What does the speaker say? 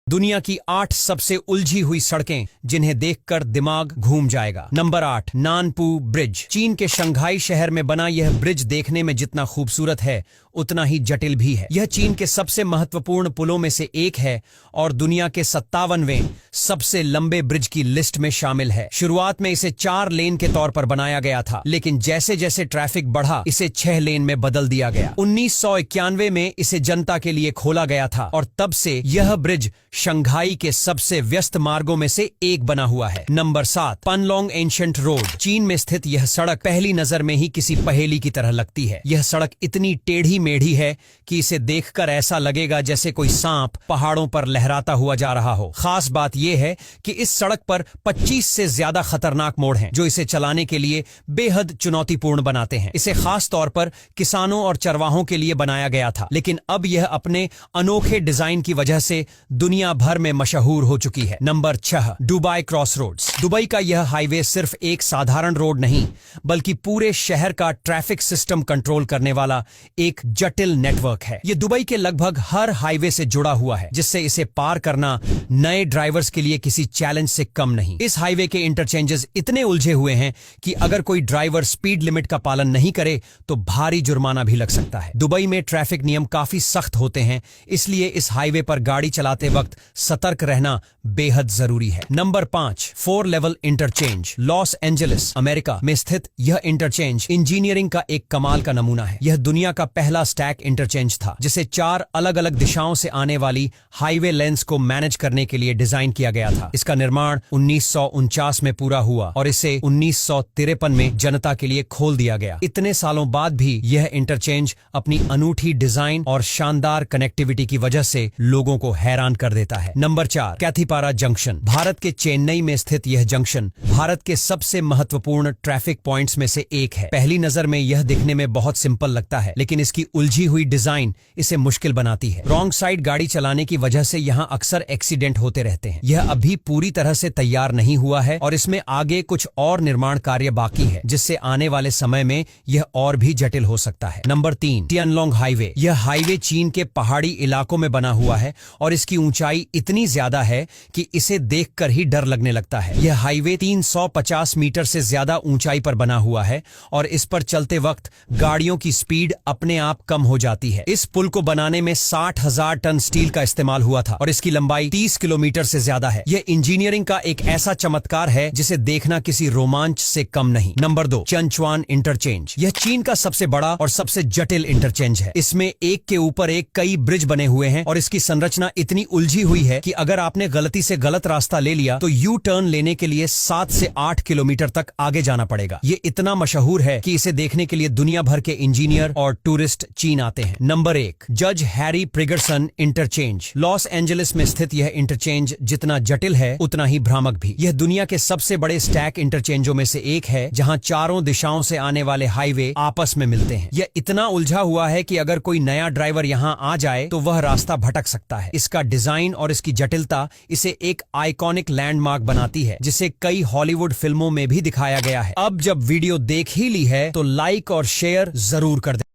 दुनिया की 8 सबसे उलझी हुई सड़कें जिन्हें देखकर दिमाग घूम जाएगा। Number 8, Nanpu Bridge. चीन के शंघाई शहर में बना यह ब्रिज देखने में जितना खूबसूरत है उतना ही जटिल भी है। यह चीन के सबसे महत्वपूर्ण पुलों में से एक है और दुनिया के 57वें सबसे लंबे ब्रिज की लिस्ट में शामिल है। शुरुआत में इसे 4 लेन के तौर पर बनाया गया था, लेकिन जैसे जैसे ट्रैफिक बढ़ा इसे 6 लेन में बदल दिया गया। 1991 में इसे जनता के लिए खोला गया था और तब से यह ब्रिज शंघाई के सबसे व्यस्त मार्गों में से एक बना हुआ है। Number 7, Panlong Ancient Road. चीन में स्थित यह सड़क पहली नजर में ही किसी पहेली की तरह लगती है। यह सड़क इतनी टेढ़ी मेढ़ी है कि इसे देखकर ऐसा लगेगा जैसे कोई सांप पहाड़ों पर लहराता हुआ जा रहा हो। खास बात यह है कि इस सड़क पर 25 से ज्यादा खतरनाक मोड़ हैं, जो इसे चलाने के लिए बेहद चुनौतीपूर्ण बनाते हैं। इसे खास तौर पर किसानों और चरवाहों के लिए बनाया गया था, लेकिन अब यह अपने अनोखे डिजाइन की वजह से दुनिया भर में मशहूर हो चुकी है। Number 6, Dubai cross roads. Dubai का यह हाईवे सिर्फ एक साधारण रोड नहीं, बल्कि पूरे शहर का ट्रैफिक सिस्टम कंट्रोल करने वाला एक जटिल नेटवर्क है। यह दुबई के लगभग हर हाईवे से जुड़ा हुआ है, जिससे इसे पार करना नए ड्राइवर्स के लिए किसी चैलेंज से कम नहीं। इस हाईवे के इंटरचेंजेस इतने उलझे हुए हैं कि अगर कोई ड्राइवर स्पीड लिमिट का पालन नहीं करे तो भारी जुर्माना भी लग सकता है। दुबई में ट्रैफिक नियम काफी सख्त होते हैं, इसलिए इस हाईवे पर गाड़ी चलाते वक्त सतर्क रहना बेहद जरूरी है। Number 5, 4 level interchange. Los Angeles, America में स्थित यह इंटरचेंज इंजीनियरिंग का एक कमाल का नमूना है। यह दुनिया का पहला स्टैक इंटरचेंज था, जिसे 4 अलग अलग दिशाओं से आने वाली हाईवे लेंस को मैनेज करने के लिए डिजाइन किया गया था। इसका निर्माण 1949 में पूरा हुआ और इसे 1953 में जनता के लिए खोल दिया गया। इतने सालों बाद भी यह इंटरचेंज अपनी अनूठी डिजाइन और शानदार कनेक्टिविटी की वजह से लोगों को हैरान कर देता है। Number 4, कैथीपारा junction. भारत के चेन्नई में स्थित यह जंक्शन भारत के सबसे महत्वपूर्ण ट्रैफिक पॉइंट्स में से एक है। पहली नजर में यह दिखने में बहुत सिंपल लगता है, लेकिन इसकी उलझी हुई डिजाइन इसे मुश्किल बनाती है। रॉन्ग साइड गाड़ी चलाने की वजह से यहाँ अक्सर एक्सीडेंट होते रहते हैं। यह अभी पूरी तरह से तैयार नहीं हुआ है और इसमें आगे कुछ और निर्माण कार्य बाकी है, जिससे आने वाले समय में यह और भी जटिल हो सकता है। Number 3, Tianlong Highway. यह हाईवे चीन के पहाड़ी इलाकों में बना हुआ है और इसकी ऊंचाई इतनी ज्यादा है कि इसे देखकर ही डर लगने लगता है। यह हाईवे 350 मीटर से ज्यादा ऊंचाई पर बना हुआ है और इस पर चलते वक्त गाड़ियों की स्पीड अपने आप कम हो जाती है। इस पुल को बनाने में 60,000 टन स्टील का इस्तेमाल हुआ था और इसकी लंबाई 30 किलोमीटर से ज्यादा है। यह इंजीनियरिंग का एक ऐसा चमत्कार है जिसे देखना किसी रोमांच से कम नहीं। Number 2, Chanchuan Interchange. यह चीन का सबसे बड़ा और सबसे जटिल इंटरचेंज है। इसमें एक के ऊपर एक कई ब्रिज बने हुए हैं और इसकी संरचना इतनी उलझी हुई है कि अगर आपने गलती से गलत रास्ता ले लिया तो यू टर्न लेने के लिए 7 से 8 किलोमीटर तक आगे जाना पड़ेगा। ये इतना मशहूर है कि इसे देखने के लिए दुनिया भर के इंजीनियर और टूरिस्ट चीन आते हैं। नंबर 1, जज हैरी प्रिगरसन इंटरचेंज। लॉस एंजलिस में स्थित यह इंटरचेंज जितना जटिल है उतना ही भ्रामक भी। यह दुनिया के सबसे बड़े स्टैक इंटरचेंजों में से एक है, जहां चारों दिशाओं से आने वाले हाईवे आपस में मिलते हैं। यह इतना उलझा हुआ है कि अगर कोई नया ड्राइवर यहां आ जाए तो वह रास्ता भटक सकता है। इसका डिजाइन और इसकी जटिलता इसे एक आइकॉनिक लैंडमार्क बनाती है, जिसे कई हॉलीवुड फिल्मों में भी दिखाया गया है। अब जब वीडियो देख ही ली है तो लाइक और शेयर जरूर कर दें।